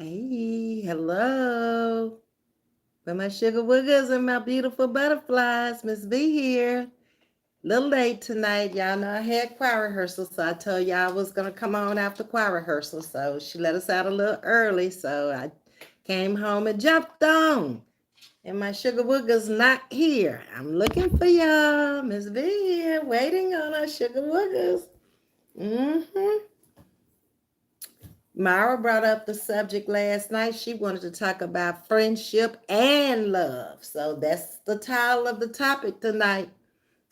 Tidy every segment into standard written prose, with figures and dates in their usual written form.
Hey, hello. Where my sugar woogers and my beautiful butterflies. Ms.V here. Little late tonight. Y'all know I had choir rehearsal, so I told y'all I was going to come on after choir rehearsal. So she let us out a little early, so I came home and jumped on. And my sugar woogers not here. I'm looking for y'all. Ms.V here, waiting on our sugar woogers. Mm-hmm. Mara brought up the subject last night. She wanted to talk about friendship and love. So that's the title of the topic tonight.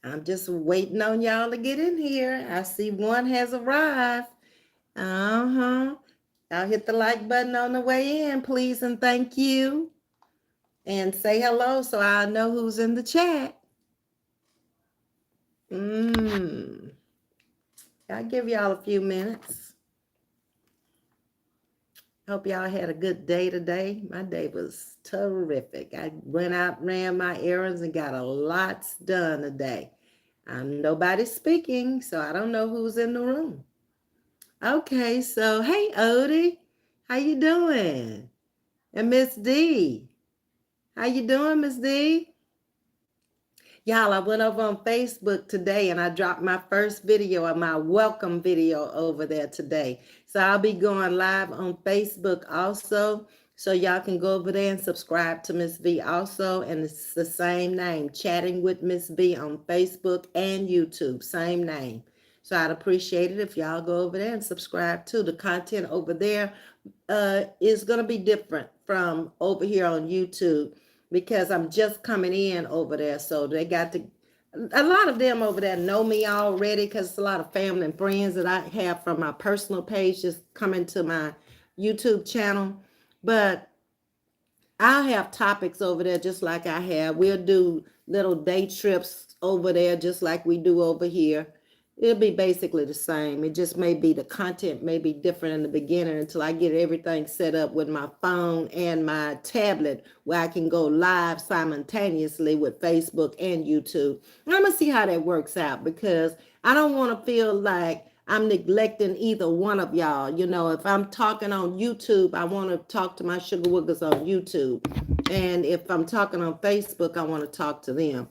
I'm just waiting on y'all to get in here. I see one has arrived. Uh-huh. Y'all hit the like button on the way in, please, and thank you. And say hello so I know who's in the chat. I'll give y'all a few minutes. Hope y'all had a good day today. My day was terrific. I went out, ran my errands, and got a lot done today. Nobody's speaking, so I don't know who's in the room. Okay, so hey Odie, how you doing? And Miss D, how you doing, Miss D? Y'all, I went over on Facebook today and I dropped my first video of my welcome video over there today. So I'll be going live on Facebook also. So y'all can go over there and subscribe to Ms. V also. And it's the same name, Chatting with Ms. V on Facebook and YouTube, same name. So I'd appreciate it if y'all go over there and subscribe too. The content over there is going to be different from over here on YouTube because I'm just coming in over there. So they got to, a lot of them over there know me already because it's a lot of family and friends that I have from my personal page just coming to my YouTube channel. But I'll have topics over there just like I have. We'll do little day trips over there just like we do over here. It'll be basically the same. It just may be the content may be different in the beginning until I get everything set up with my phone and my tablet where I can go live simultaneously with Facebook and YouTube. And I'm going to see how that works out because I don't want to feel like I'm neglecting either one of y'all. You know, if I'm talking on YouTube, I want to talk to my sugar woogers on YouTube. And if I'm talking on Facebook, I want to talk to them.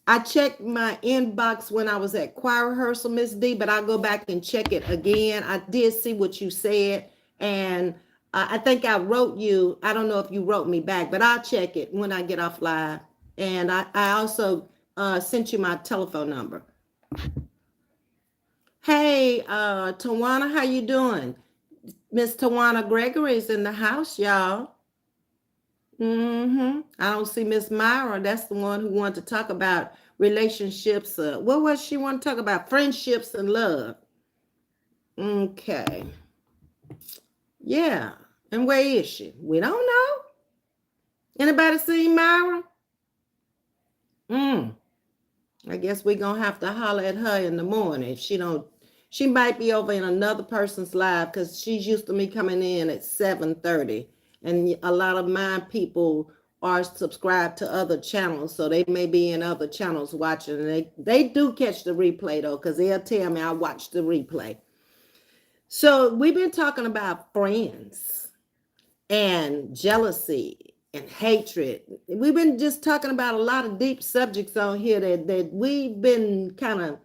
I checked my inbox when I was at choir rehearsal, Miss D, but I'll go back and check it again. I did see what you said, and I think I wrote you. I don't know if you wrote me back, but I'll check it when I get off live. And I also sent you my telephone number. Hey, Tawana, how you doing? Miss Tawana Gregory is in the house, y'all. I don't see Miss Myra. That's the one who wanted to talk about relationships. What was she want to talk about? Friendships and love. Okay. Yeah. And where is she? We don't know. Anybody see Myra? I guess we're gonna have to holler at her in the morning. If she don't, she might be over in another person's live because she's used to me coming in at 7:30. And a lot of my people are subscribed to other channels, so they may be in other channels watching. And they do catch the replay though, because they'll tell me I watched the replay. So we've been talking about friends and jealousy and hatred. We've been just talking about a lot of deep subjects on here that we've been kind of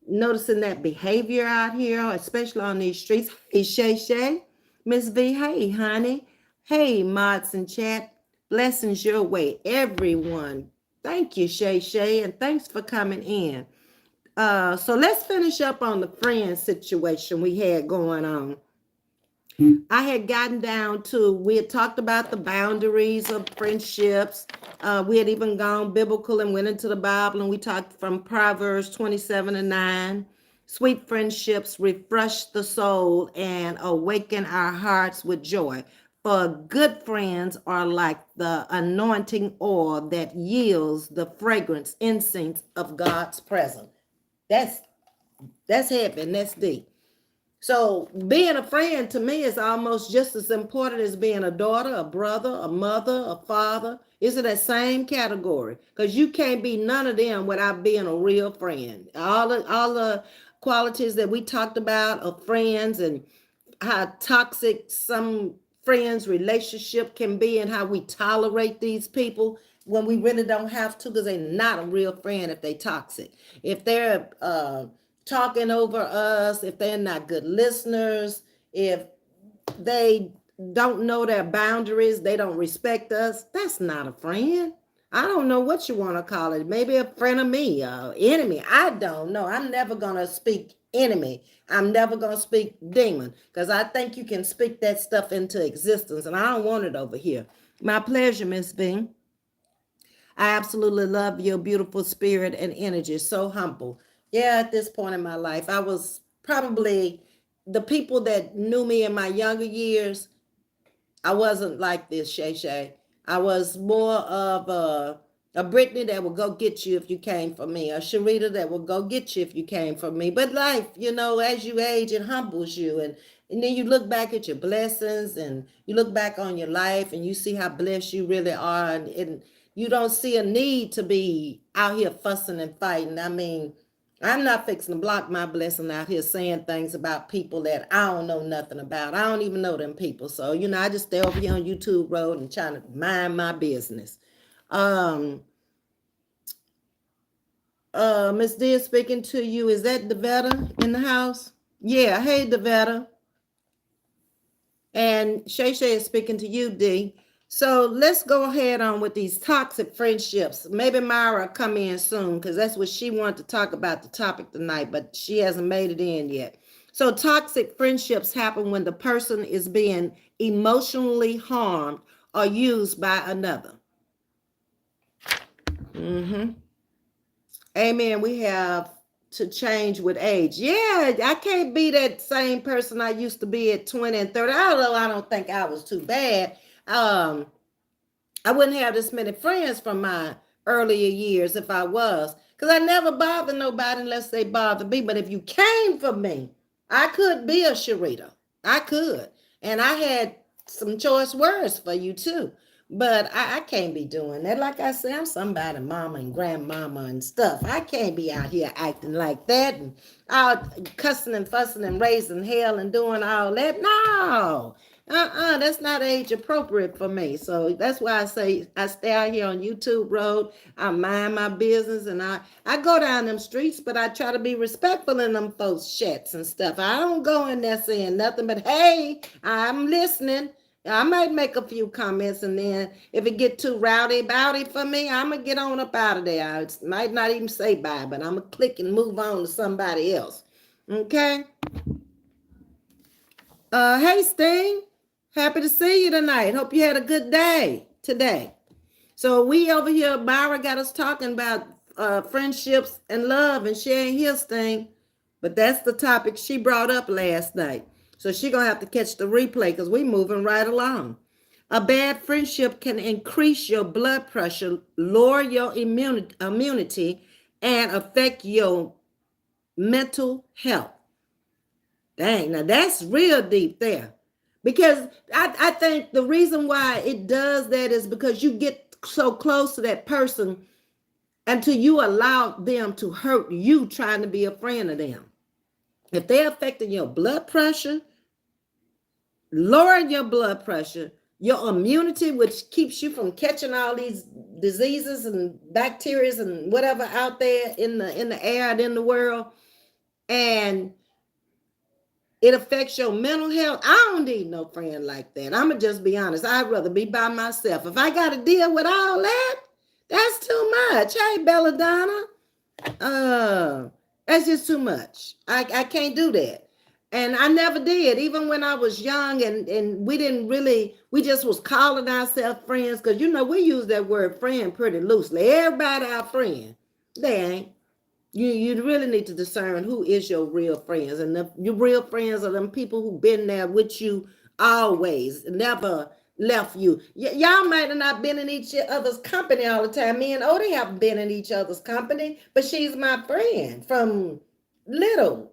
noticing that behavior out here, especially on these streets. Hey, Shay, Miss V, hey, honey. Hey, mods and chat. Blessings your way, everyone. Thank you, Shay, and thanks for coming in. So let's finish up on the friend situation we had going on. I had gotten down to, we had talked about the boundaries of friendships. We had even gone biblical and went into the Bible, and we talked from Proverbs 27:9. Sweet friendships refresh the soul and awaken our hearts with joy. For good friends are like the anointing oil that yields the fragrance, incense of God's presence. That's heaven. That's deep. So being a friend to me is almost just as important as being a daughter, a brother, a mother, a father. It's in that same category because you can't be none of them without being a real friend. All the qualities that we talked about of friends and how toxic some friends relationship can be and how we tolerate these people when we really don't have to, because they're not a real friend if they toxic. If they're talking over us, if they're not good listeners, if they don't know their boundaries, they don't respect us, that's not a friend. I don't know what you want to call it. Maybe a friend of me, enemy. I don't know. I'm never going to speak enemy. I'm never going to speak demon, because I think you can speak that stuff into existence, and I don't want it over here. My pleasure, Ms.V. I absolutely love your beautiful spirit and energy. So humble. Yeah, at this point in my life, I was probably the people that knew me in my younger years. I wasn't like this, Shay Shay. I was more of a Brittany that would go get you if you came for me, a Sharita that would go get you if you came for me. But life, as you age, it humbles you. And then you look back at your blessings and you look back on your life and you see how blessed you really are. And you don't see a need to be out here fussing and fighting. I mean, I'm not fixing to block my blessing out here saying things about people that I don't know nothing about. I don't even know them people. So, I just stay over here on YouTube Road and trying to mind my business. Miss D is speaking to you. Is that Devetta in the house? Yeah. Hey, Devetta. And Shay Shay is speaking to you, D. So let's go ahead on with these toxic friendships. Maybe Myra come in soon, because that's what she wanted to talk about, the topic tonight, but she hasn't made it in yet. So toxic friendships happen when the person is being emotionally harmed or used by another. Amen. We have to change with age. Yeah, I can't be that same person I used to be at 20 and 30. Although I don't think I was too bad. I wouldn't have this many friends from my earlier years if I was, because I never bothered nobody unless they bothered me. But if you came for me, I could be a Sharita. I could. And I had some choice words for you too. But I can't be doing that. Like I said, I'm somebody's mama and grandmama and stuff. I can't be out here acting like that and out cussing and fussing and raising hell and doing all that. No. That's not age appropriate for me. So that's why I say I stay out here on YouTube Road. I mind my business, and I go down them streets, but I try to be respectful in them folks' chats and stuff. I don't go in there saying nothing but, hey, I'm listening. I might make a few comments, and then if it get too rowdy for me, I'm going to get on up out of there. I might not even say bye, but I'm going to click and move on to somebody else. Okay? Hey, Sting. Happy to see you tonight. Hope you had a good day today. So we over here, Myra got us talking about friendships and love and sharing his thing. But that's the topic she brought up last night. So she's going to have to catch the replay because we're moving right along. A bad friendship can increase your blood pressure, lower your immunity, and affect your mental health. Dang, now that's real deep there. Because I think the reason why it does that is because you get so close to that person until you allow them to hurt you trying to be a friend of them. If they're affecting your blood pressure, lowering your blood pressure, your immunity, which keeps you from catching all these diseases and bacteria and whatever out there in the air and in the world, and it affects your mental health. I don't need no friend like that. I'm going to just be honest. I'd rather be by myself. If I got to deal with all that, that's too much. Hey, Belladonna. That's just too much. I can't do that. And I never did. Even when I was young and we just was calling ourselves friends. Because, we use that word friend pretty loosely. Everybody our friend. They ain't. You really need to discern who is your real friends. And your real friends are them people who've been there with you always, never left you. Y'all might have not been in each other's company all the time. Me and Odie haven't been in each other's company, but she's my friend from little.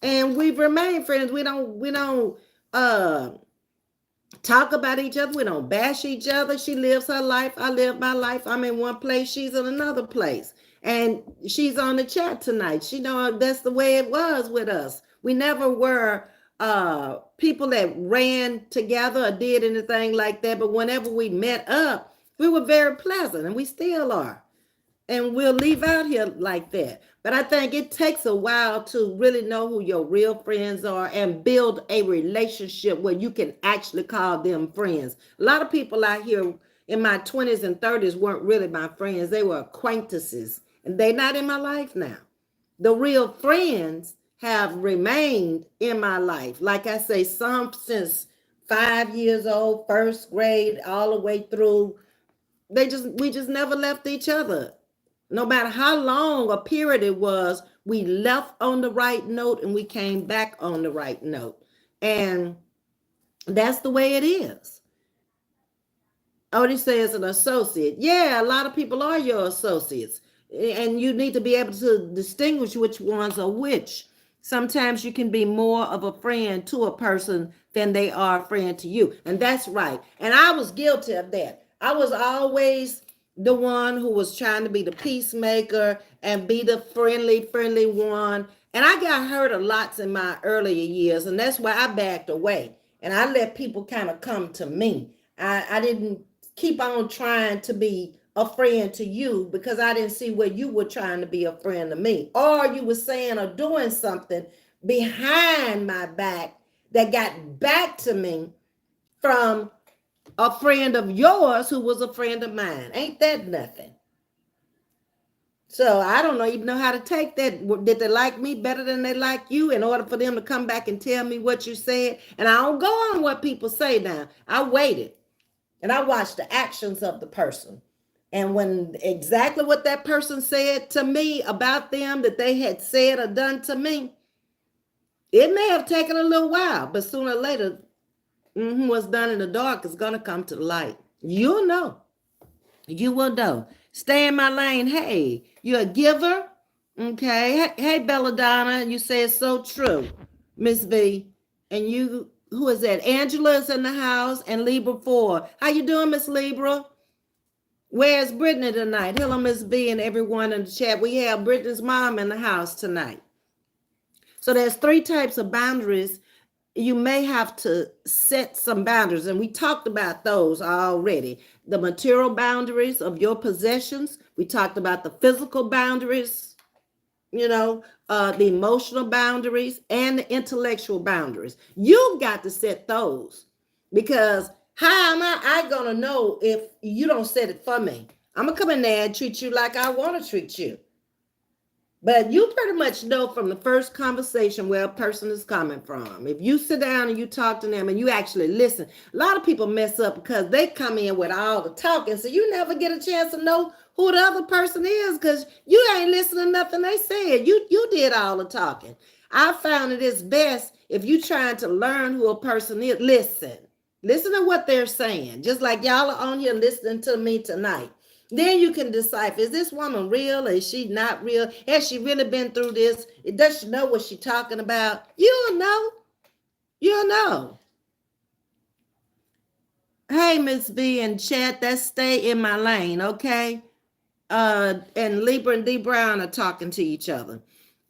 And we've remained friends. We don't talk about each other. We don't bash each other. She lives her life. I live my life. I'm in one place. She's in another place. And she's on the chat tonight. She know that's the way it was with us. We never were people that ran together or did anything like that. But whenever we met up, we were very pleasant, and we still are. And we'll leave out here like that. But I think it takes a while to really know who your real friends are and build a relationship where you can actually call them friends. A lot of people out here in my 20s and 30s weren't really my friends. They were acquaintances, and they're not in my life now. The real friends have remained in my life. Like I say, some since 5 years old, first grade, all the way through. We just never left each other. No matter how long a period it was, we left on the right note and we came back on the right note. And that's the way it is. Odie says an associate. Yeah, a lot of people are your associates. And you need to be able to distinguish which ones are which. Sometimes you can be more of a friend to a person than they are a friend to you. And that's right. And I was guilty of that. I was always the one who was trying to be the peacemaker and be the friendly one. And I got hurt a lot in my earlier years. And that's why I backed away. And I let people kind of come to me. I didn't keep on trying to be a friend to you because I didn't see where you were trying to be a friend to me, or you were saying or doing something behind my back that got back to me from a friend of yours who was a friend of mine. Ain't that nothing? So I don't even know how to take that. Did they like me better than they like you in order for them to come back and tell me what you said? And I don't go on what people say now. I waited and I watched the actions of the person. And when exactly what that person said to me about them that they had said or done to me, it may have taken a little while, but sooner or later, what's done in the dark is going to come to the light. You'll know. You will know. Stay in my lane. Hey, you're a giver. Okay. Hey, Belladonna, you say it's so true, Ms.V. And you, who is that? Angela is in the house, and Libra 4. How you doing, Miss Libra? Where's Brittany tonight? Hello, Ms.V. and everyone in the chat. We have Brittany's mom in the house tonight. So there's 3 types of boundaries. You may have to set some boundaries, and we talked about those already. The material boundaries of your possessions. We talked about the physical boundaries, the emotional boundaries, and the intellectual boundaries. You've got to set those, because how am I going to know if you don't set it for me? I'm going to come in there and treat you like I want to treat you. But you pretty much know from the first conversation where a person is coming from. If you sit down and you talk to them and you actually listen, a lot of people mess up because they come in with all the talking. So you never get a chance to know who the other person is because you ain't listening to nothing they said. You did all the talking. I found it is best if you trying to learn who a person is, listen. Listen to what they're saying. Just like y'all are on here listening to me tonight. Then you can decipher, is this woman real or is she not real? Has she really been through this? Does she know what she's talking about? You'll know. You'll know. Hey, Ms.V. in chat, that's stay in my lane, okay? And Libra and D Brown are talking to each other.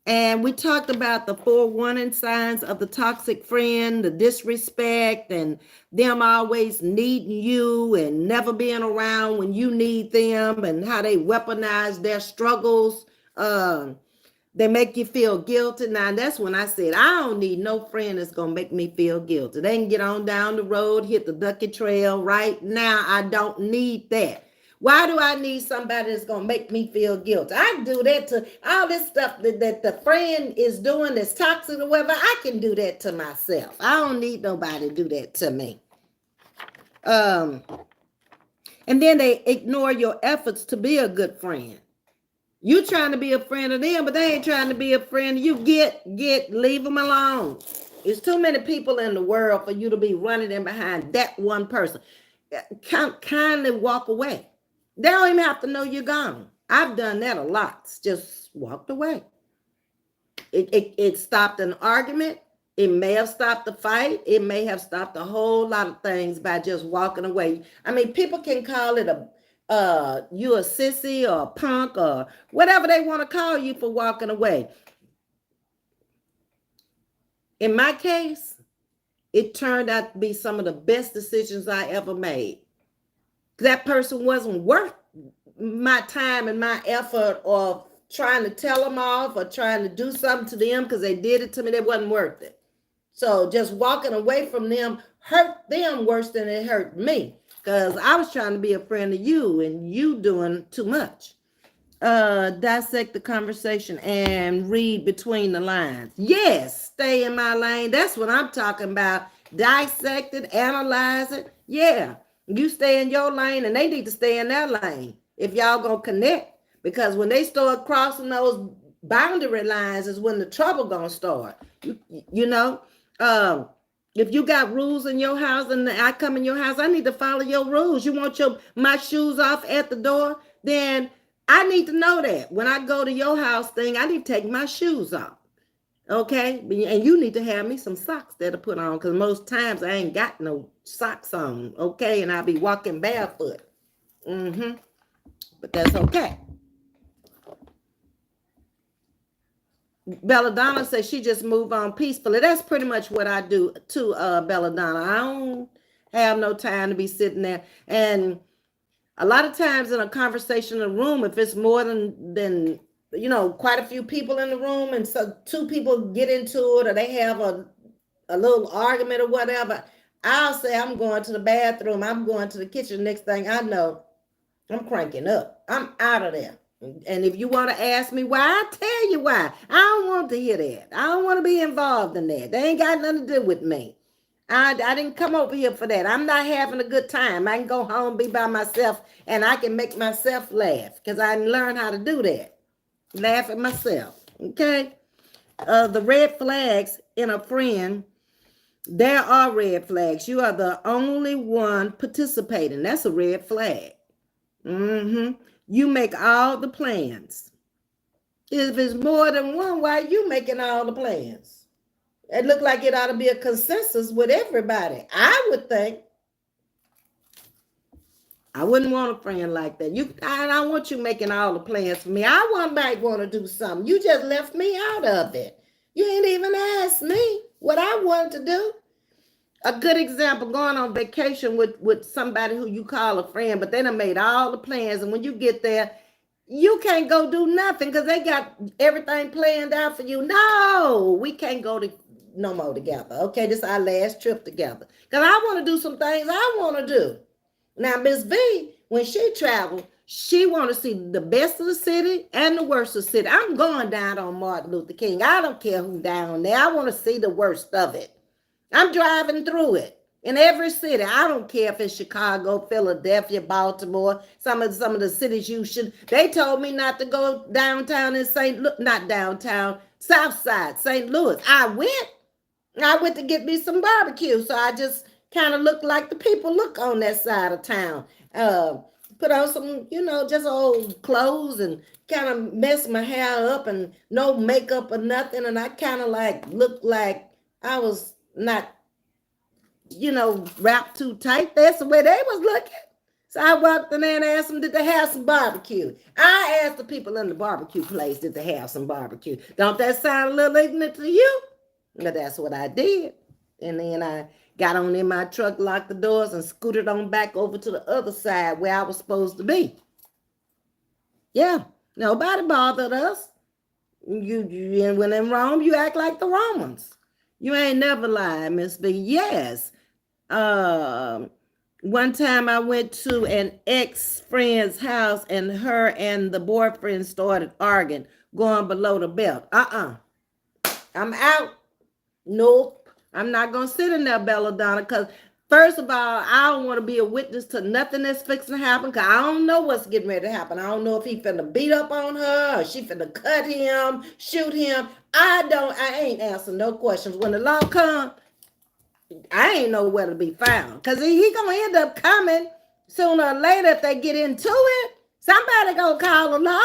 And we talked about the 4 warning signs of the toxic friend, the disrespect, and them always needing you and never being around when you need them, and how they weaponize their struggles. They make you feel guilty. Now, that's when I said, I don't need no friend that's going to make me feel guilty. They can get on down the road, hit the ducky trail. Right now, I don't need that. Why do I need somebody that's going to make me feel guilty? I can do that to all this stuff that the friend is doing that's toxic or whatever. I can do that to myself. I don't need nobody to do that to me. And then they ignore your efforts to be a good friend. You trying to be a friend of them, but they ain't trying to be a friend of you. Leave them alone. There's too many people in the world for you to be running in behind that one person. Kindly walk away. They don't even have to know you're gone. I've done that a lot. Just walked away. It stopped an argument. It may have stopped the fight. It may have stopped a whole lot of things by just walking away. I mean, people can call it you a sissy or a punk or whatever they want to call you for walking away. In my case, It turned out to be some of the best decisions I ever made. That person wasn't worth my time and my effort of trying to tell them off or trying to do something to them because they did it to me. They wasn't worth it. So just walking away from them hurt them worse than it hurt me because I was trying to be a friend of you and you doing too much. Dissect the conversation and read between the lines. Yes, stay in my lane. That's what I'm talking about. Dissect it, analyze it. Yeah, you stay in your lane and they need to stay in their lane if y'all gonna connect. Because when they start crossing those boundary lines is when the trouble gonna start. You know, if you got rules in your house and I come in your house, I need to follow your rules. You want my shoes off at the door, then I need to know that when I go to your house thing, I need to take my shoes off. Okay. And you need to have me some socks that I put on because most times I ain't got no socks on. Okay. And I'll be walking barefoot. But that's okay. Belladonna says she just moved on peacefully. That's pretty much what I do to Belladonna. I don't have no time to be sitting there. And a lot of times in a conversation in a room, if it's more than quite a few people in the room, and so two people get into it or they have a little argument or whatever, I'll say I'm going to the bathroom, I'm going to the kitchen. Next thing I know, I'm cranking up. I'm out of there. And if you want to ask me why, I'll tell you why. I don't want to hear that. I don't want to be involved in that. They ain't got nothing to do with me. I didn't come over here for that. I'm not having a good time. I can go home, be by myself, and I can make myself laugh because I learned how to do that. Laugh at myself. Okay? The red flags in a friend, there are red flags. You are the only one participating. That's a red flag. You make all the plans. If it's more than one, why are you making all the plans? It looked like it ought to be a consensus with everybody. I would think. I wouldn't want a friend like that. I don't want you making all the plans for me. Might want to do something. You just left me out of it. You ain't even asked me what I wanted to do. A good example, going on vacation with somebody who you call a friend, but they done made all the plans. And when you get there, you can't go do nothing because they got everything planned out for you. No, we can't go to no more together. Okay, this is our last trip together. Because I want to do some things I want to do. Now, Ms.V, when she traveled, she want to see the best of the city and the worst of the city. I'm going down on Martin Luther King. I don't care who's down there. I want to see the worst of it. I'm driving through it in every city. I don't care if it's Chicago, Philadelphia, Baltimore, some of the cities you should. They told me not to go downtown in not downtown, South Side, St. Louis. I went to get me some barbecue. So I just kind of look like the people look on that side of town. Put on some, just old clothes and kind of mess my hair up and no makeup or nothing. And I kind of looked like I was not, wrapped too tight. That's the way they was looking. So I walked in there and asked them, did they have some barbecue? I asked the people in the barbecue place, did they have some barbecue? Don't that sound a little ignorant to you? But that's what I did. And then I got on in my truck, locked the doors, and scooted on back over to the other side where I was supposed to be. Yeah, nobody bothered us. You when in Rome, you act like the Romans. You ain't never lied, Ms.V. Yes. One time I went to an ex-friend's house and her and the boyfriend started arguing, going below the belt. I'm out. Nope. I'm not going to sit in there, Belladonna, because first of all, I don't want to be a witness to nothing that's fixing to happen because I don't know what's getting ready to happen. I don't know if he finna beat up on her or she finna cut him, shoot him. I ain't answering no questions. When the law comes, I ain't know where to be found because he gonna end up coming sooner or later if they get into it. Somebody gonna call the law.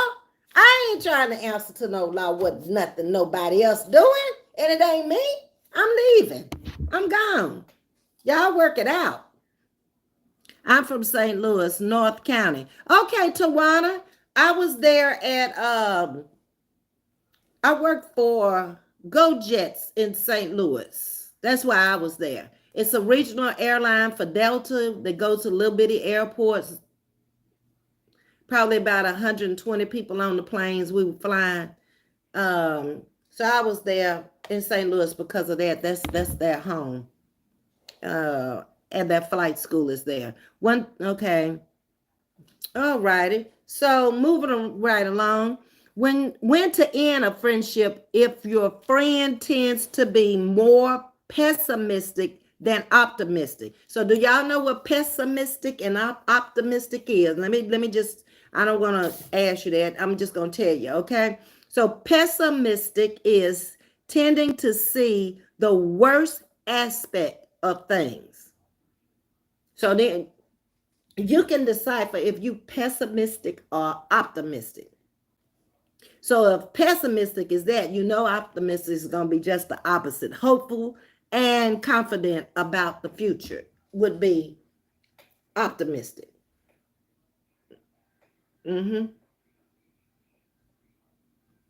I ain't trying to answer to no law what nothing nobody else doing, and it ain't me. I'm leaving. I'm gone. Y'all work it out. I'm from St. Louis, North County. Okay, Tawana, I was there at I worked for Go Jets in St. Louis. That's why I was there. It's a regional airline for Delta. They go to little bitty airports. Probably about 120 people on the planes we were flying. So I was there in St. Louis because of that. That's their home. And their flight school is there. Okay. All righty. So moving right along. When to end a friendship if your friend tends to be more pessimistic than optimistic. So do y'all know what pessimistic and optimistic is? Let me just, I don't want to ask you that. I'm just going to tell you, okay? So pessimistic is tending to see the worst aspect of things. So then you can decipher if you pessimistic or optimistic. So if pessimistic is that, optimistic is going to be just the opposite. Hopeful and confident about the future would be optimistic. Give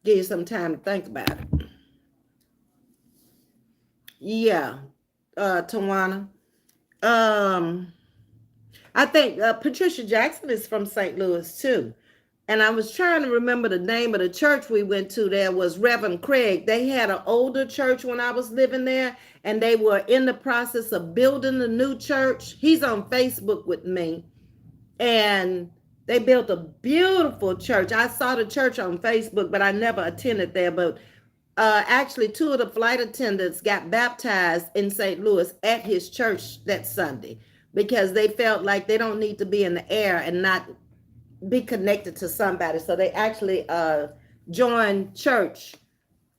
you some time to think about it. Yeah, Tawana. I think Patricia Jackson is from St. Louis too. And I was trying to remember the name of the church we went to. There was Reverend Craig. They had an older church when I was living there, and they were in the process of building a new church. He's on Facebook with me, and they built a beautiful church. I saw the church on Facebook, but I never attended there. But actually, two of the flight attendants got baptized in St. Louis at his church that Sunday because they felt like they don't need to be in the air and not be connected to somebody. So they actually joined church.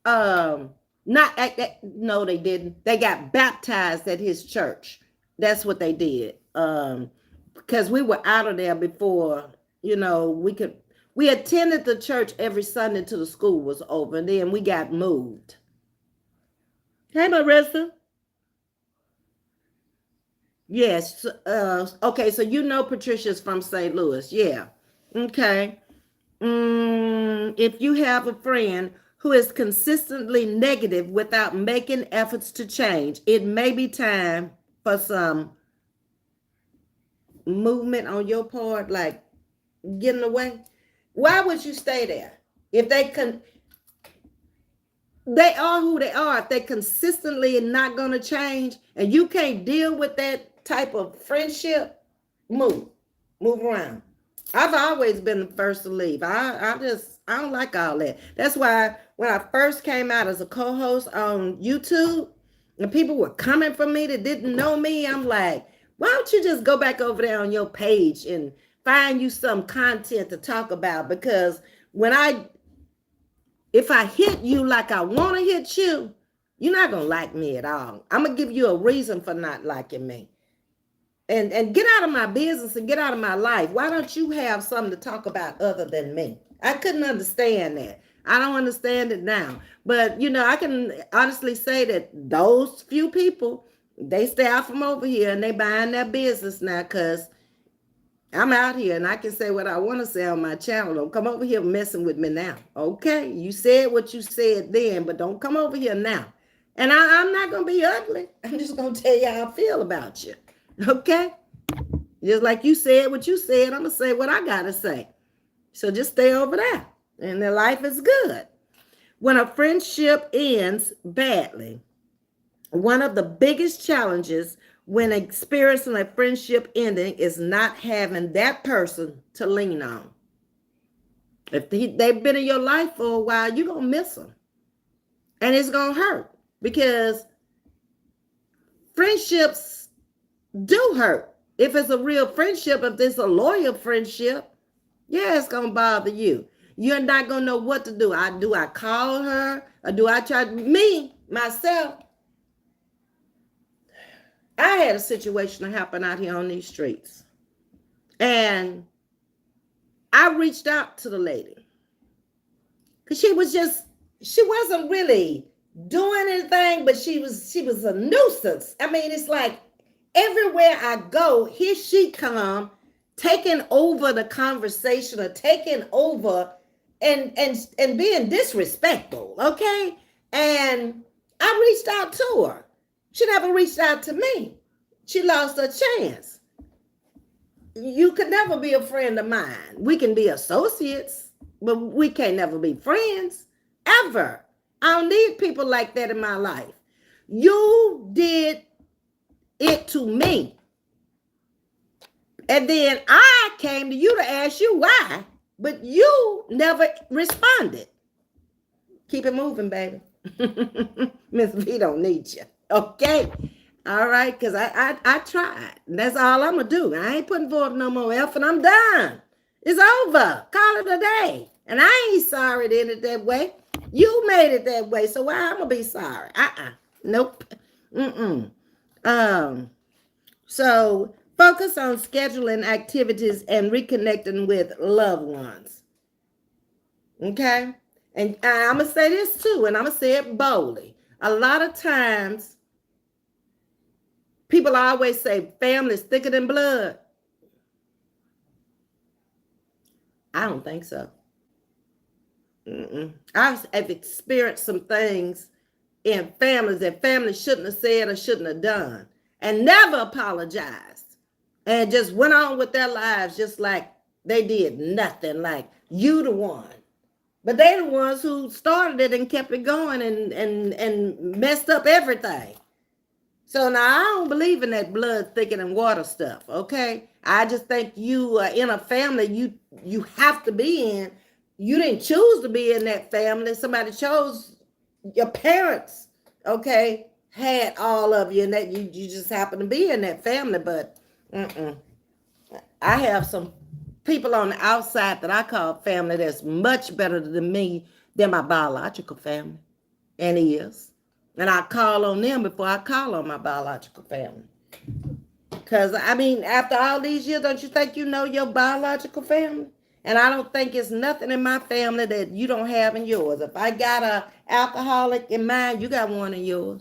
No, they didn't. They got baptized at his church. That's what they did. Because we were out of there before, we attended the church every Sunday till the school was over, and then we got moved. Hey, Marissa. Yes. Okay, so Patricia's from St. Louis. Yeah. Okay. If you have a friend who is consistently negative without making efforts to change, it may be time for some movement on your part, like getting away. Why would you stay there? If they are who they are. If they consistently not going to change and you can't deal with that type of friendship, move around. I've always been the first to leave. I don't like all that. That's why when I first came out as a co-host on YouTube and people were coming for me that didn't know me, I'm like, why don't you just go back over there on your page and find you some content to talk about? Because if I hit you like I want to hit you, you're not going to like me at all. I'm going to give you a reason for not liking me. And get out of my business and get out of my life. Why don't you have something to talk about other than me? I couldn't understand that. I don't understand it now. But, I can honestly say that those few people, they stay out from over here and they buying their business now because I'm out here and I can say what I want to say on my channel. Don't come over here messing with me now. Okay? You said what you said then, but don't come over here now. And I'm not going to be ugly. I'm just going to tell you how I feel about you. Okay? Just like you said what you said, I'm going to say what I got to say. So just stay over there. And their life is good. When a friendship ends badly, one of the biggest challenges when experiencing a friendship ending is not having that person to lean on. If they've been in your life for a while, you're going to miss them. And it's going to hurt because friendships do hurt. If it's a real friendship, if it's a loyal friendship, yeah, it's going to bother you. You're not going to know what to do. Do I call her or do I try myself? I had a situation happen out here on these streets. And I reached out to the lady. Because she wasn't really doing anything, but she was a nuisance. I mean, it's like everywhere I go, here she come, taking over the conversation or taking over and being disrespectful, okay? And I reached out to her. She never reached out to me. She lost her chance. You could never be a friend of mine. We can be associates, but we can't never be friends, ever. I don't need people like that in my life. You did it to me. And then I came to you to ask you why, but you never responded. Keep it moving, baby. Ms.V don't need you. Okay? All right? Because I tried. And that's all I'm going to do. I ain't putting forth no more effort. I'm done. It's over. Call it a day. And I ain't sorry it ended that way. You made it that way. So why I'm going to be sorry? Nope. So focus on scheduling activities and reconnecting with loved ones. Okay? And I'm going to say this too, and I'm going to say it boldly. A lot of times, people always say family's thicker than blood. I don't think so. I've experienced some things in families that families shouldn't have said or shouldn't have done, and never apologized, and just went on with their lives just like they did nothing, like you the one. But they the ones who started it and kept it going and messed up everything. So now I don't believe in that blood thicker than water stuff, okay? I just think you are in a family you have to be in. You didn't choose to be in that family. Somebody chose. Your parents, okay, had all of you, and that you just happen to be in that family. But I have some people on the outside that I call family that's much better than me than my biological family, and is. And I call on them before I call on my biological family. Because, I mean, after all these years, don't you think you know your biological family? And I don't think it's nothing in my family that you don't have in yours. If I got an alcoholic in mine, you got one in yours.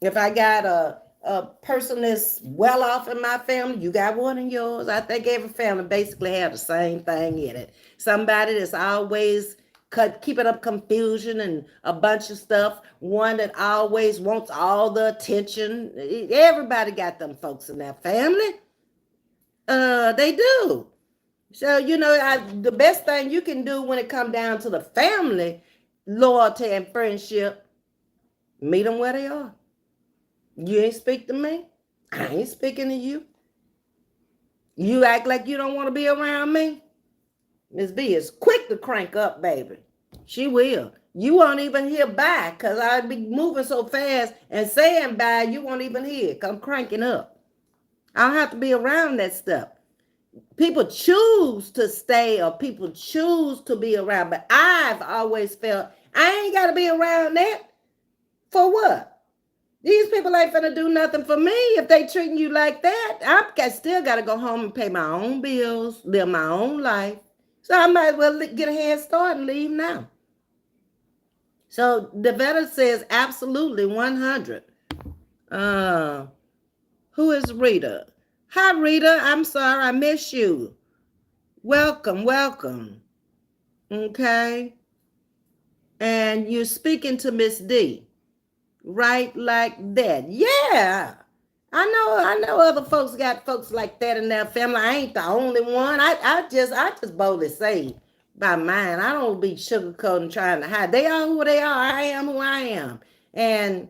If I got a person that's well off in my family, you got one in yours. I think every family basically have the same thing in it. Somebody that's always keeping up confusion and a bunch of stuff. One that always wants all the attention. Everybody got them folks in their family. They do. So, the best thing you can do when it comes down to the family, loyalty and friendship, meet them where they are. You ain't speak to me. I ain't speaking to you. You act like you don't want to be around me. Ms.V is quick to crank up, baby. She will. You won't even hear bye because I'll be moving so fast and saying bye, you won't even hear it. I'm cranking up. I don't have to be around that stuff. People choose to stay or people choose to be around, but I've always felt I ain't got to be around that. For what? These people ain't finna do nothing for me if they treating you like that. I still got to go home and pay my own bills, live my own life. So I might as well get a head start and leave now. So the veteran says absolutely 100. Who is Rita? Hi, Rita. I'm sorry I miss you. Welcome. Okay. And you're speaking to Miss D. Right like that. Yeah. I know other folks got folks like that in their family. I ain't the only one. I just boldly say by mine. I don't be sugarcoating trying to hide. They are who they are. I am who I am. And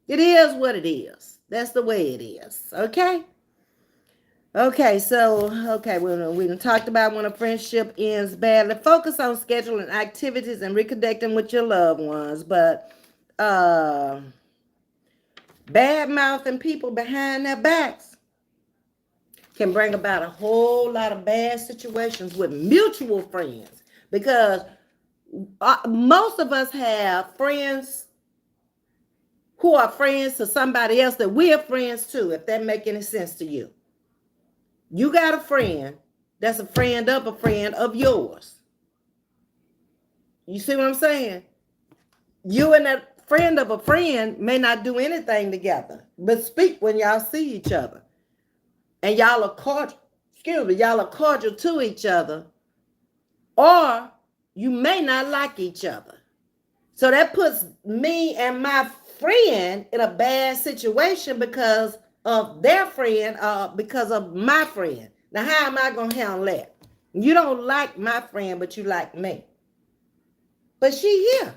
it is what it is. That's the way it is. Okay? Okay, we talked about when a friendship ends badly. Focus on scheduling activities and reconnecting with your loved ones. But bad mouthing people behind their backs can bring about a whole lot of bad situations with mutual friends, because most of us have friends who are friends to somebody else that we're friends to, if that make any sense to you. You got a friend that's a friend of yours. You see what I'm saying? You and that friend of a friend may not do anything together, but speak when y'all see each other. And y'all are cordial to each other, or you may not like each other. So that puts me and my friend in a bad situation because of their friend, because of my friend. Now, how am I going to handle that? You don't like my friend, but you like me. But she here.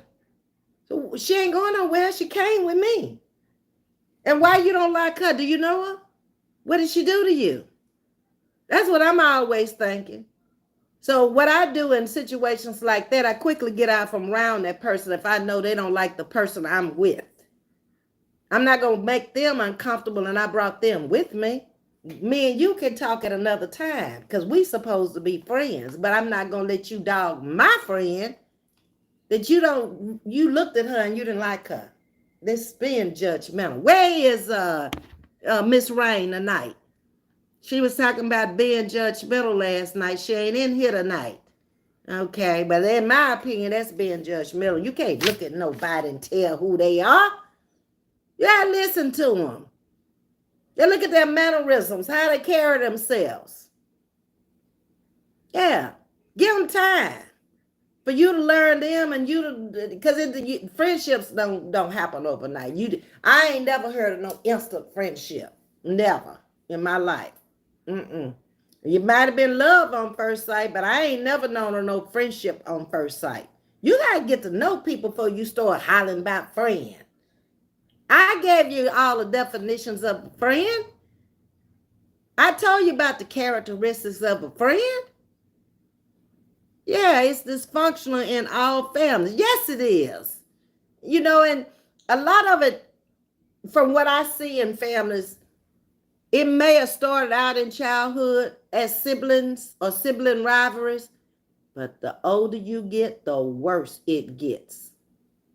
So she ain't going nowhere. She came with me. And why you don't like her? Do you know her? What did she do to you? That's what I'm always thinking. So what I do in situations like that, I quickly get out from around that person if I know they don't like the person I'm with. I'm not going to make them uncomfortable, and I brought them with me. Me and you can talk at another time because we supposed to be friends, but I'm not going to let you dog my friend that you looked at her and you didn't like her. This being judgmental. Where is Miss Rain tonight? She was talking about being judgmental last night. She ain't in here tonight. Okay, but in my opinion, that's being judgmental. You can't look at nobody and tell who they are. You gotta listen to them. You look at their mannerisms, how they carry themselves. Yeah, give them time for you to learn them, and you to, because friendships don't happen overnight. I ain't never heard of no instant friendship, never in my life. You might have been love on first sight, but I ain't never known of no friendship on first sight. You gotta get to know people before you start hollering about friend. I gave you all the definitions of a friend. I told you about the characteristics of a friend. Yeah, it's dysfunctional in all families. Yes, it is. And a lot of it, from what I see in families, it may have started out in childhood as siblings or sibling rivalries, but the older you get, the worse it gets.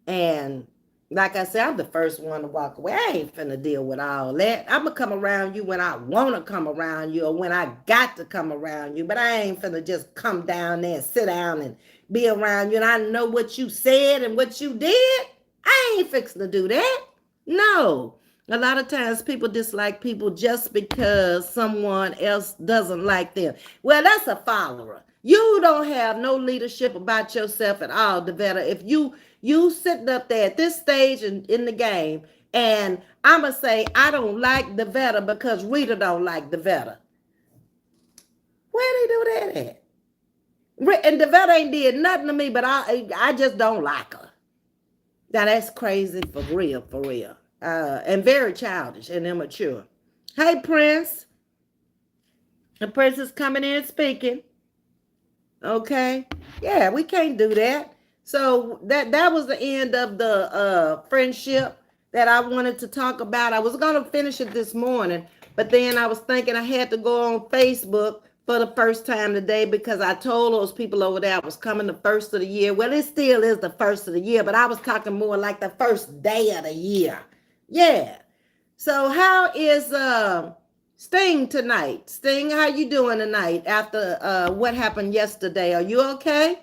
And like I said, I'm the first one to walk away. I ain't finna deal with all that. I'm gonna come around you when I want to come around you or when I got to come around you, but I ain't finna just come down there and sit down and be around you and I know what you said and what you did. I ain't fixing to do that. No. A lot of times people dislike people just because someone else doesn't like them. Well, that's a follower. You don't have no leadership about yourself at all, Devetta. If you sitting up there at this stage in the game, and I'ma say I don't like Devetta because Rita don't like Devetta. Where they do that at? And Devetta ain't did nothing to me, but I just don't like her. Now that's crazy for real, for real. And very childish and immature. Hey, Prince. The Prince is coming in speaking. Okay. Yeah, we can't do that. So that was the end of the friendship that I wanted to talk about. I was going to finish it this morning, but then I was thinking I had to go on Facebook for the first time today because I told those people over there I was coming the first of the year. Well, it still is the first of the year, but I was talking more like the first day of the year. Yeah. So how is Sting tonight? Sting, how you doing tonight after what happened yesterday? Are you okay?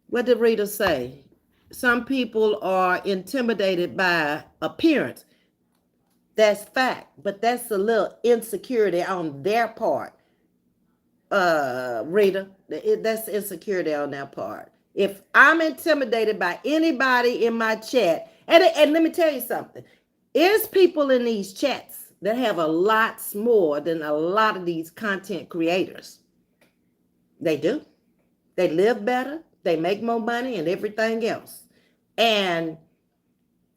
What did Rita say? Some people are intimidated by appearance. That's fact, but that's a little insecurity on their part. Rita, that's insecurity on their part. If I'm intimidated by anybody in my chat, and let me tell you something, there's people in these chats that have a lot more than a lot of these content creators. They do. They live better. They make more money and everything else. And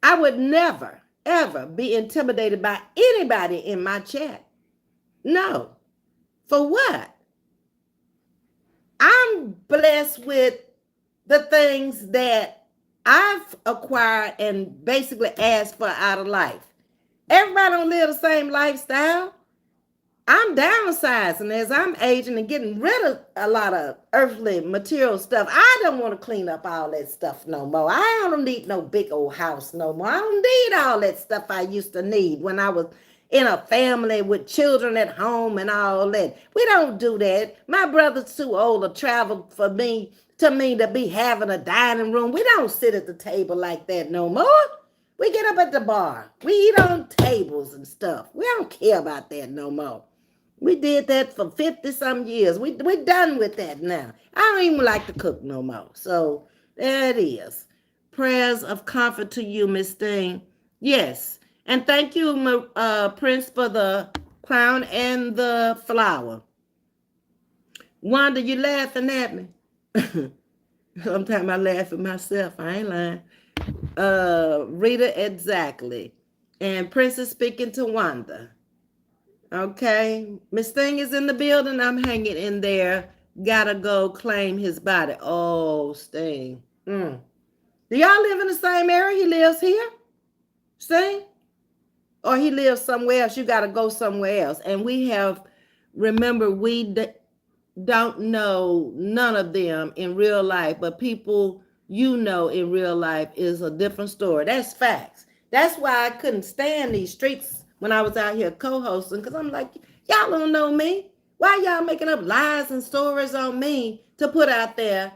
I would never, ever be intimidated by anybody in my chat. No. For what? I'm blessed with the things that I've acquired and basically asked for out of life. Everybody don't live the same lifestyle. I'm downsizing as I'm aging and getting rid of a lot of earthly material stuff. I don't want to clean up all that stuff no more. I don't need no big old house no more. I don't need all that stuff I used to need when I was in a family with children at home and all that. We don't do that. My brother's too old to travel for me to be having a dining room. We don't sit at the table like that no more. We get up at the bar. We eat on tables and stuff. We don't care about that no more. We did that for 50-some years. We're done with that now. I don't even like to cook no more. So there it is. Prayers of comfort to you, Miss Thing. Yes. And thank you, Prince, for the crown and the flower. Wanda, you laughing at me? Sometimes I laugh at myself. I ain't lying. Rita, exactly. And Prince is speaking to Wanda. Okay. Miss Thing is in the building. I'm hanging in there. Gotta go claim his body. Oh, Sting. Do y'all live in the same area? He lives here? Sting? Or he lives somewhere else? You gotta go somewhere else. And we have, remember, don't know none of them in real life, but people you know in real life is a different story. That's facts. That's why I couldn't stand these streets when I was out here co-hosting, because I'm like, y'all don't know me. Why y'all making up lies and stories on me to put out there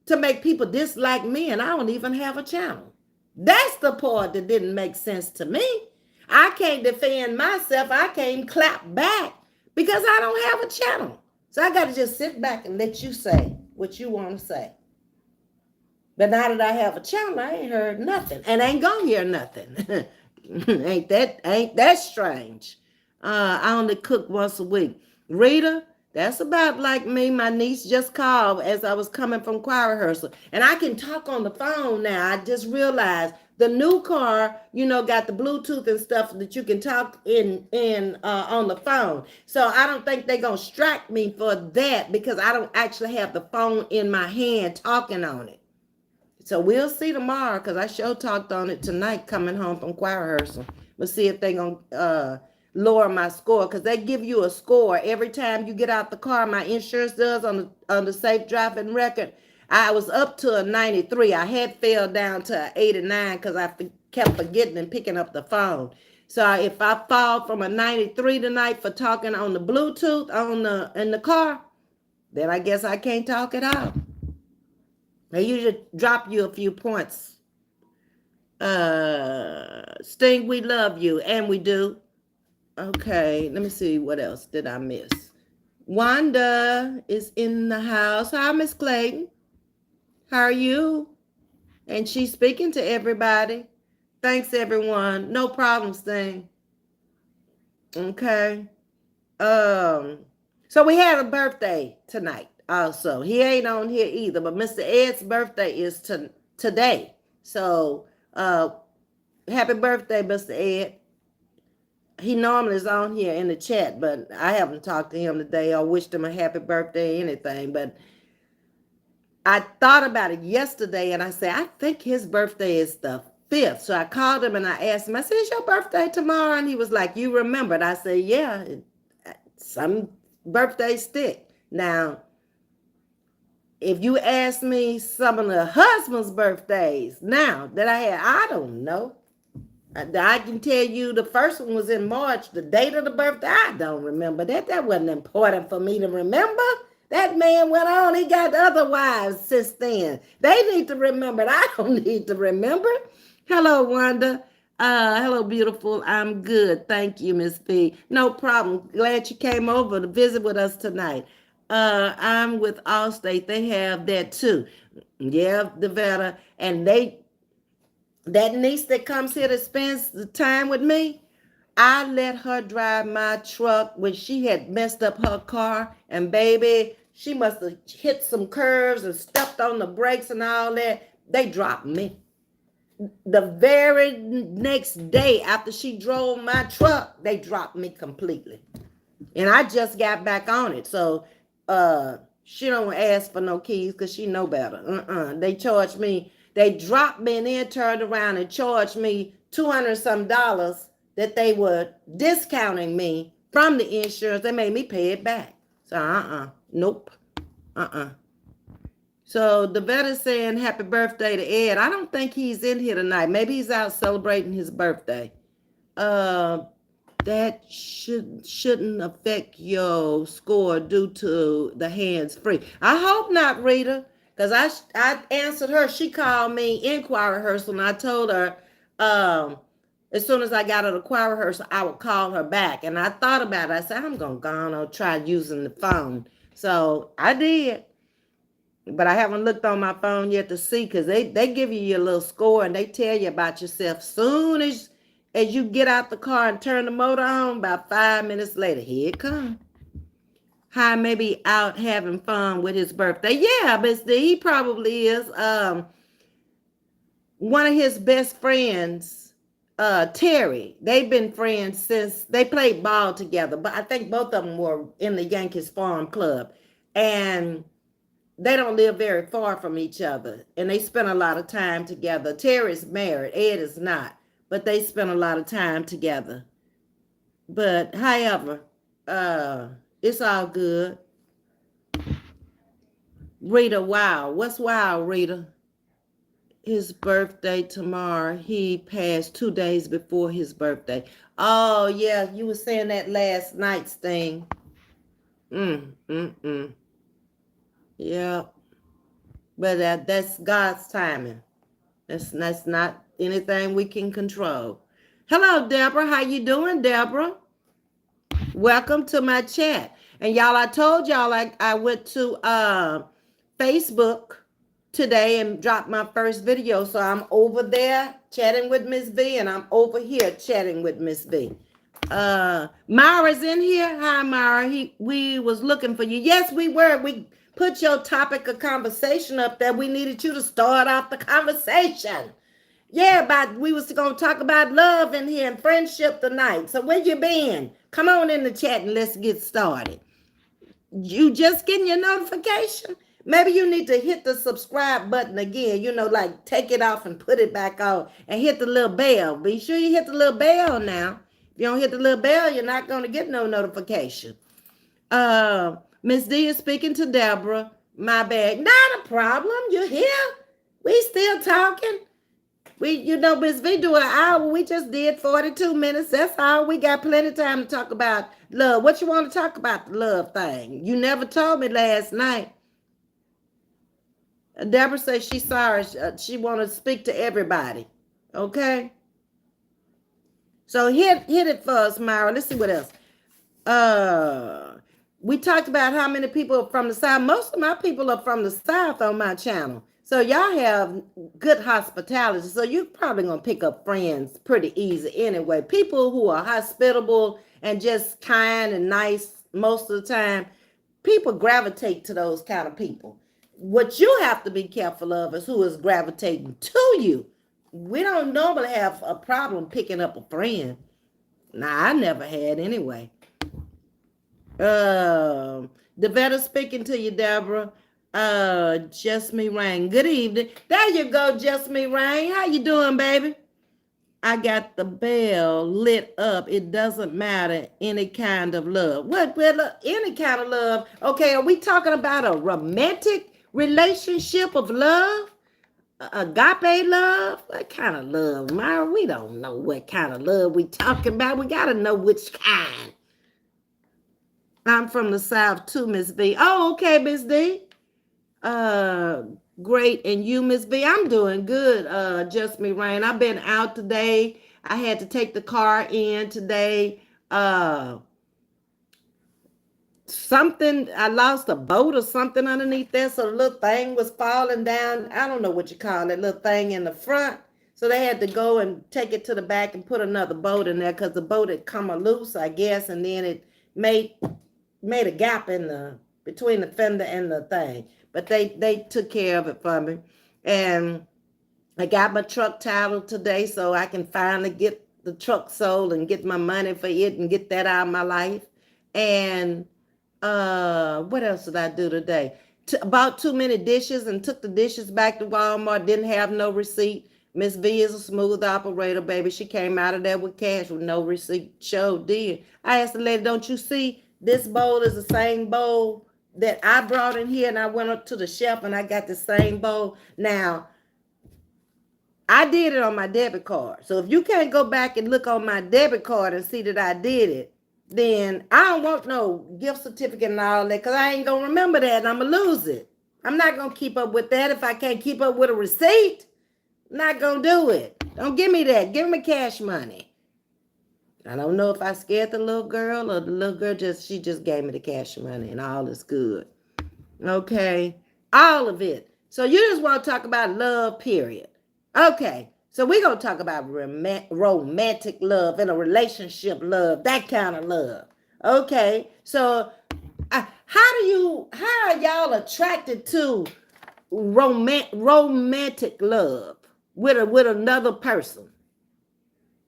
to make people dislike me, and I don't even have a channel? That's the part that didn't make sense to me. I can't defend myself. I can't clap back because I don't have a channel. So I got to just sit back and let you say what you want to say. But now that I have a channel, I ain't heard nothing and ain't gonna hear nothing. ain't that strange? I only cook once a week. Rita, that's about like me. My niece just called as I was coming from choir rehearsal, and I can talk on the phone now. I just realized the new car, got the Bluetooth and stuff that you can talk in on the phone. So I don't think they're gonna strike me for that because I don't actually have the phone in my hand talking on it. So we'll see tomorrow because I sure talked on it tonight coming home from choir rehearsal. We'll see if they're going to lower my score because they give you a score every time you get out the car. My insurance does on the safe driving record. I was up to a 93. I had fell down to an 89 because I kept forgetting and picking up the phone. So if I fall from a 93 tonight for talking on the Bluetooth in the car, then I guess I can't talk it out. They usually drop you a few points. Sting, we love you, and we do. Okay, let me see what else did I miss. Wanda is in the house. Hi, Miss Clayton. How are you? And she's speaking to everybody. Thanks, everyone. No problem, Sting. Okay. So we had a birthday tonight. Also, he ain't on here either, but Mr. Ed's birthday is today. So, happy birthday, Mr. Ed. He normally is on here in the chat, but I haven't talked to him today or wished him a happy birthday or anything. But I thought about it yesterday, and I said, I think his birthday is the 5th. So I called him and I asked him, I said, is your birthday tomorrow? And he was like, you remembered? I said, yeah, some birthdays stick. Now, if you ask me some of the husband's birthdays now that I had, I don't know. I can tell you the first one was in March. The date of the birthday, I don't remember that. That wasn't important for me to remember. That man went on. He got other wives since then. They need to remember it. I don't need to remember. Hello, Wanda. Hello, beautiful. I'm good. Thank you, Ms.V. No problem. Glad you came over to visit with us tonight. I'm with Allstate. They have that too. Yeah, the Veta. And that niece that comes here that spends the time with me, I let her drive my truck when she had messed up her car. And baby, she must have hit some curves and stepped on the brakes and all that. They dropped me. The very next day after she drove my truck, they dropped me completely. And I just got back on it. So she don't ask for no keys because she know better. They charged me. They dropped me and then turned around and charged me $200 some that they were discounting me from the insurance. They made me pay it back. So nope. So the vet is saying happy birthday to Ed. I don't think he's in here tonight. Maybe he's out celebrating his birthday. That shouldn't affect your score due to the hands free. I hope not, Rita, because I answered her. She called me in choir rehearsal, and I told her as soon as I got out of choir rehearsal, I would call her back. And I thought about it. I said, I'm going to go on and try using the phone. So I did. But I haven't looked on my phone yet to see, because they give you your little score and they tell you about yourself. Soon as you get out the car and turn the motor on, about 5 minutes later, here it comes. Hi, maybe out having fun with his birthday. Yeah, Ms.V, he probably is. One of his best friends, Terry, they've been friends since they played ball together. But I think both of them were in the Yankees Farm Club. And they don't live very far from each other. And they spend a lot of time together. Terry's married, Ed is not. But they spend a lot of time together. But however, it's all good. Rita, wow. What's wow, Rita? His birthday tomorrow. He passed 2 days before his birthday. Oh, yeah, you were saying that last night's thing. Mm. Yeah, but that's God's timing. That's not anything we can control. Hello, Deborah. How you doing, Deborah? Welcome to my chat. And y'all, I told y'all I went to Facebook today and dropped my first video. So I'm over there chatting with Ms.V and I'm over here chatting with Ms.V. Myra's in here. Hi, Myra. We was looking for you. Yes, we were. We put your topic of conversation up there. We needed you to start off the conversation. Yeah, we was gonna talk about love in here and friendship tonight. So where you been? Come on in the chat and let's get started. You just getting your notification? Maybe you need to hit the subscribe button again, like take it off and put it back on and hit the little bell. Be sure you hit the little bell now. If you don't hit the little bell, you're not gonna get no notification. Miss D is speaking to Deborah. My bad. Not a problem. You're here. We still talking. Ms. V do an hour. We just did 42 minutes. That's all. We got plenty of time to talk about love. What you want to talk about the love thing? You never told me last night. Deborah says she's sorry. She want to speak to everybody. Okay? So hit it for us, Myra. Let's see what else. We talked about how many people are from the South. Most of my people are from the South on my channel. So y'all have good hospitality. So you're probably going to pick up friends pretty easy anyway. People who are hospitable and just kind and nice most of the time, people gravitate to those kind of people. What you have to be careful of is who is gravitating to you. We don't normally have a problem picking up a friend. Nah, I never had anyway. Devetta speaking to you, Deborah. Just Me Rain. Good evening. There you go, Just Me Rain. How you doing, baby? I got the bell lit up. It doesn't matter any kind of love. What? Any kind of love? Okay, are we talking about a romantic relationship of love? Agape love? What kind of love, Myra? We don't know what kind of love we talking about. We got to know which kind. I'm from the South too, Miss V. Oh, okay, Miss V. Great. And you, Miss V? I'm doing good. Just Me Rain. I've been out today. I had to take the car in today. I lost a boat or something underneath there. So the little thing was falling down. I don't know what you call it, little thing in the front. So they had to go and take it to the back and put another boat in there because the boat had come loose, I guess. And then it made a gap between the fender and the thing. But they took care of it for me. And I got my truck titled today so I can finally get the truck sold and get my money for it and get that out of my life. And what else did I do today? Bought too many dishes and took the dishes back to Walmart. Didn't have no receipt. Miss V is a smooth operator, baby. She came out of there with cash with no receipt. Sure did. I asked the lady, don't you see this bowl is the same bowl that I brought in here? And I went up to the shelf and I got the same bowl. Now, I did it on my debit card. So if you can't go back and look on my debit card and see that I did it, then I don't want no gift certificate and all that because I ain't going to remember that and I'm going to lose it. I'm not going to keep up with that if I can't keep up with a receipt. I'm not going to do it. Don't give me that. Give me cash money. I don't know if I scared the little girl or the little girl she just gave me the cash money and all is good. Okay. All of it. So you just want to talk about love, period. Okay. So we're going to talk about romantic love and a relationship love, that kind of love. Okay. So how are y'all attracted to romantic love with another person?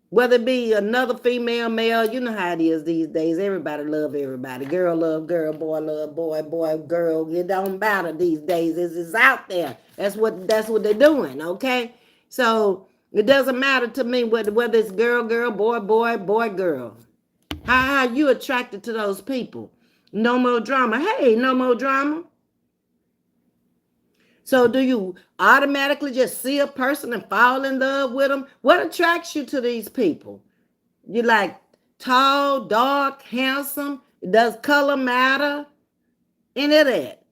Whether it be another female, male, you know how it is these days. Everybody love everybody. Girl love girl, boy love boy, boy girl. It don't matter these days. It's out there. That's what they're doing. Okay, so it doesn't matter to me whether it's girl, girl, boy, boy, boy, girl. How you attracted to those people? No more drama. Hey, no more drama. So do you automatically just see a person and fall in love with them? What attracts you to these people? You like tall, dark, handsome? Does color matter? Any of that?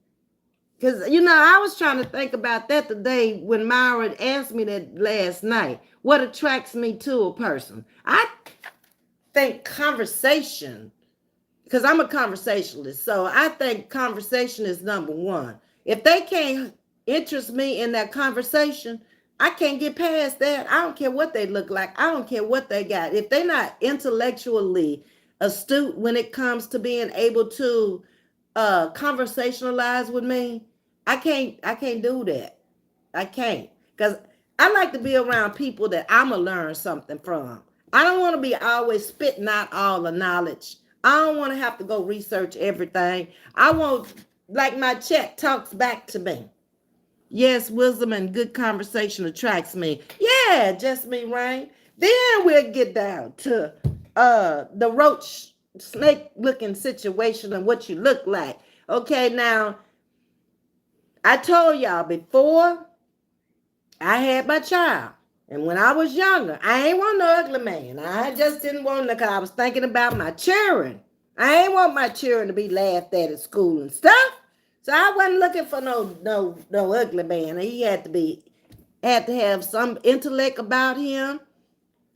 Because, I was trying to think about that today when Myra asked me that last night. What attracts me to a person? I think conversation, because I'm a conversationalist. So I think conversation is number one. If they can't interest me in that conversation, I can't get past that. I don't care what they look like. I don't care what they got. If they're not intellectually astute when it comes to being able to conversationalize with me, I can't do that. I can't. Because I like to be around people that I'm going to learn something from. I don't want to be always spitting out all the knowledge. I don't want to have to go research everything. I want, like my check talks back to me. Yes, wisdom and good conversation attracts me. Yeah, just me, Rain. Then we'll get down to the roach snake looking situation and what you look like. Okay, now I told y'all before I had my child. And when I was younger, I ain't want no ugly man. I just didn't want to, because I was thinking about my children. I ain't want my children to be laughed at school and stuff. So I wasn't looking for no ugly man. He had to have some intellect about him.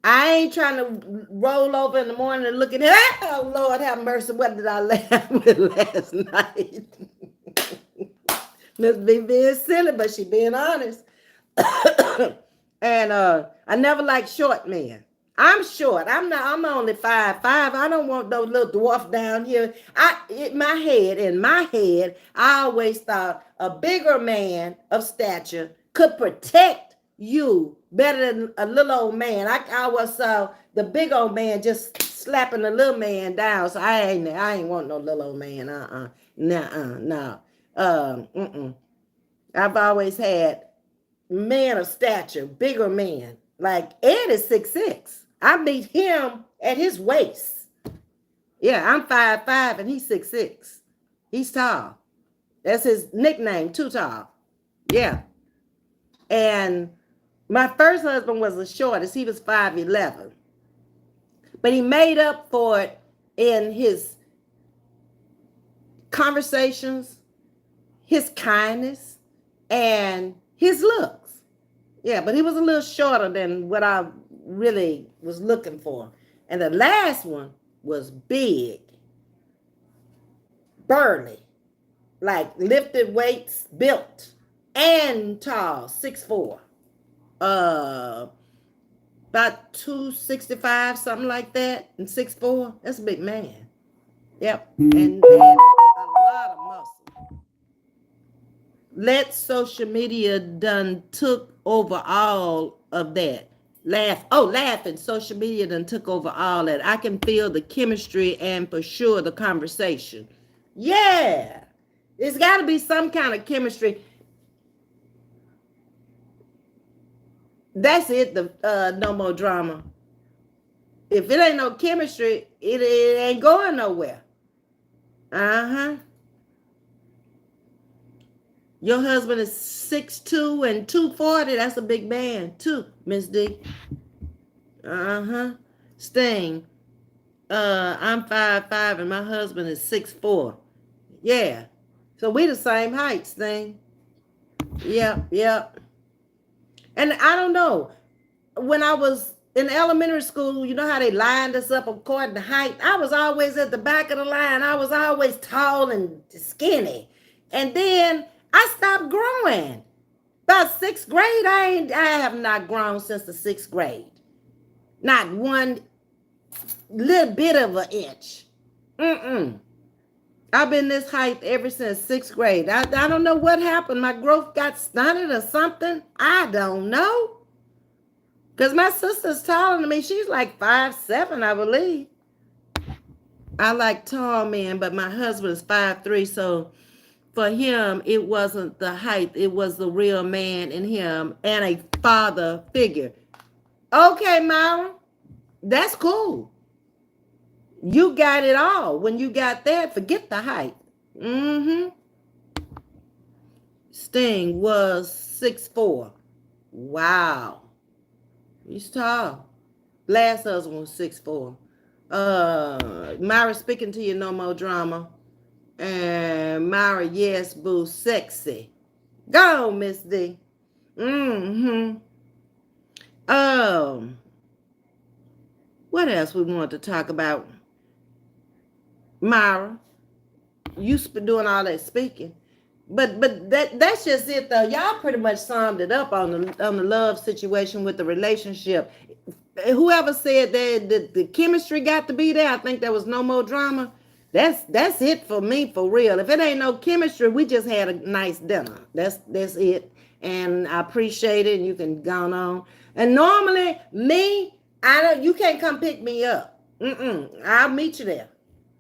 I ain't trying to roll over in the morning and look at him. Oh, Lord have mercy. What did I laugh with last night? Ms.V being silly, but she being honest. And I never liked short men. I'm short. I'm only 5'5". I don't want no little dwarf down here. In my head, I always thought a bigger man of stature could protect you better than a little old man. I always saw the big old man just slapping the little man down. So I ain't want no little old man. No. I've always had man of stature, bigger man. Like Ed is 6'6". I meet him at his waist. Yeah, I'm 5'5" and he's 6'6". He's tall. That's his nickname, too tall. Yeah. And my first husband was the shortest. He was 5'11". But he made up for it in his conversations, his kindness, and his looks. Yeah, but he was a little shorter than what I really was looking for. And the last one was big, burly, like lifted weights, built, and tall, 6'4". About 265, something like that, and 6'4". That's a big man. Yep, and had a lot of muscle. Let social media done took over all of that. Laughing. Social media done took over all that. I can feel the chemistry and for sure the conversation. Yeah. It's got to be some kind of chemistry. That's it. No more drama. If it ain't no chemistry, it ain't going nowhere. Uh-huh. Your husband is 6'2" and 240. That's a big man too, Miss D. Uh-huh. Sting. I'm 5'5" and my husband is 6'4". Yeah. So we the same height, Sting. Yep. And I don't know. When I was in elementary school, you know how they lined us up according to height? I was always at the back of the line. I was always tall and skinny. And then I stopped growing. About sixth grade, I have not grown since the sixth grade. Not one little bit of an inch. Mm-mm. I've been this height ever since sixth grade. I don't know what happened. My growth got stunted or something. I don't know. Because my sister's taller than me. She's like 5'7", I believe. I like tall men, but my husband is 5'3", so for him, it wasn't the height. It was the real man in him and a father figure. Okay, Myra, that's cool. You got it all. When you got that, forget the height. Mm-hmm. Sting was 6'4". Wow. He's tall. Last husband was 6'4". Myra, speaking to you, no more drama. And Myra, yes, boo, sexy. Go, Ms.V. Mm-hmm. Um, what else we want to talk about? Myra, you doing all that speaking. But that's just it though. Y'all pretty much summed it up on the love situation with the relationship. Whoever said that the chemistry got to be there, I think there was no more drama. That's it for me, for real. If it ain't no chemistry, we just had a nice dinner. That's it. And I appreciate it. And you can go on. And normally me, you can't come pick me up. I'll meet you there.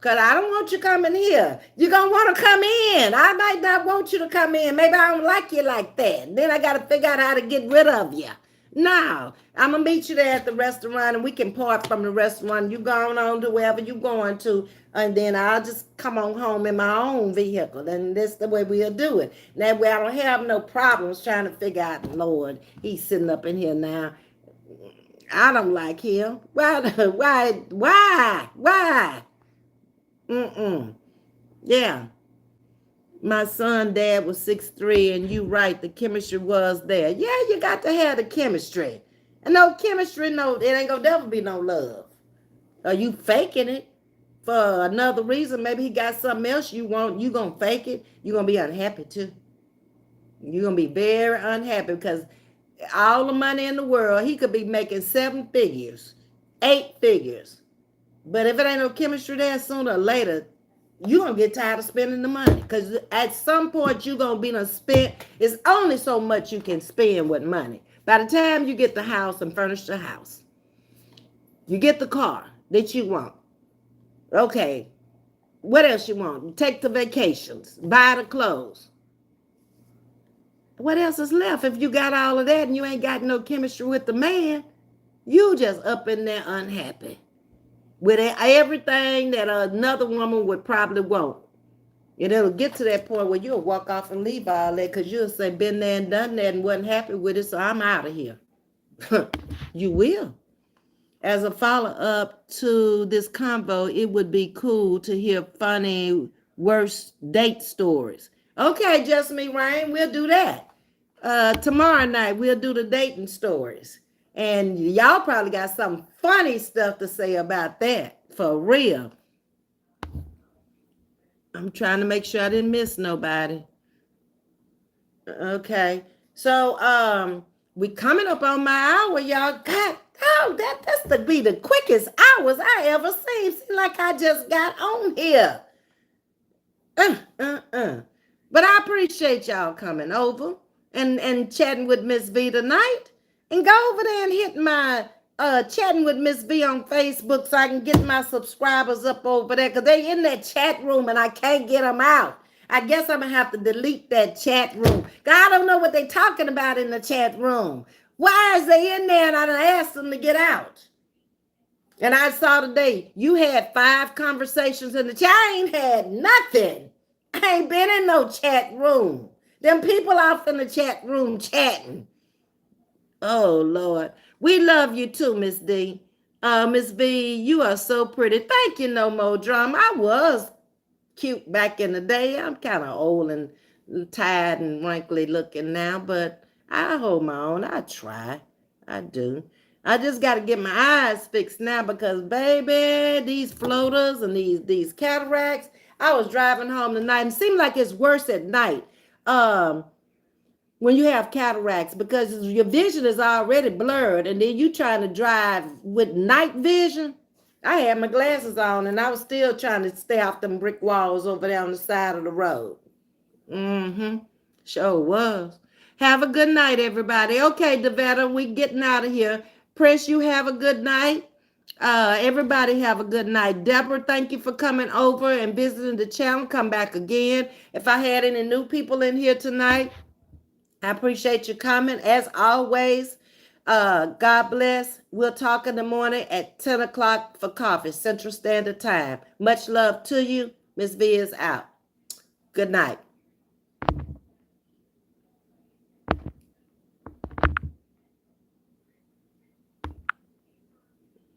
Because I don't want you coming here. You're going to want to come in. I might not want you to come in. Maybe I don't like you like that. Then I got to figure out how to get rid of you. No, I'm going to meet you there at the restaurant and we can part from the restaurant. You going on to wherever you're going to. And then I'll just come on home in my own vehicle. And that's the way we'll do it. That way I don't have no problems trying to figure out, Lord, he's sitting up in here now. I don't like him. Why? Yeah. My son, dad was 6'3", and you right, the chemistry was there. Yeah, you got to have the chemistry. And no chemistry, no, it ain't gonna never be no love. Are you faking it for another reason? Maybe he got something else you want. You gonna fake it. You're gonna be unhappy too. You're gonna be very unhappy because all the money in the world, he could be making 7 figures, 8 figures. But if it ain't no chemistry there, sooner or later, you're going to get tired of spending the money. Because at some point, you're going to be done spent. It's only so much you can spend with money. By the time you get the house and furnish the house, you get the car that you want. Okay, what else you want? Take the vacations, buy the clothes. What else is left? If you got all of that and you ain't got no chemistry with the man, you just up in there unhappy. With everything that another woman would probably want. And it'll get to that point where you'll walk off and leave all that because you'll say, been there and done that and wasn't happy with it, so I'm out of here. You will. As a follow-up to this convo, it would be cool to hear funny, worst date stories. Okay, Just Me Rain, we'll do that. Tomorrow night, we'll do the dating stories. And y'all probably got some funny stuff to say about that, for real. I'm trying to make sure I didn't miss nobody. Okay. So we coming up on my hour, y'all. God, that's to be the quickest hours I ever seen. Seems like I just got on here. But I appreciate y'all coming over and chatting with Ms.V tonight. And go over there and hit my chatting with Ms.V on Facebook so I can get my subscribers up over there because they in that chat room and I can't get them out. I guess I'm going to have to delete that chat room. I don't know what they're talking about in the chat room. Why is they in there and I done asked them to get out? And I saw today, you had 5 conversations in the chat. I ain't had nothing. I ain't been in no chat room. Them people off in the chat room chatting. Oh, Lord. We love you too, Miss D. Miss V, you are so pretty. Thank you, no more drama. I was cute back in the day. I'm kind of old and tired and wrinkly looking now, but I hold my own. I try. I do. I just got to get my eyes fixed now because, baby, these floaters and these cataracts. I was driving home tonight and it seemed like it's worse at night. um when you have cataracts, because your vision is already blurred, and then you trying to drive with night vision. I had my glasses on and I was still trying to stay off them brick walls over there on the side of the road. Mm-hmm. Sure was. Have a good night, everybody. Okay, Devetta, we getting out of here. Prince, you have a good night. Everybody have a good night. Deborah, thank you for coming over and visiting the channel. Come back again. If I had any new people in here tonight, I appreciate your comment. As always, God bless. We'll talk in the morning at 10 o'clock for coffee, Central Standard Time. Much love to you. Ms.V is out. Good night.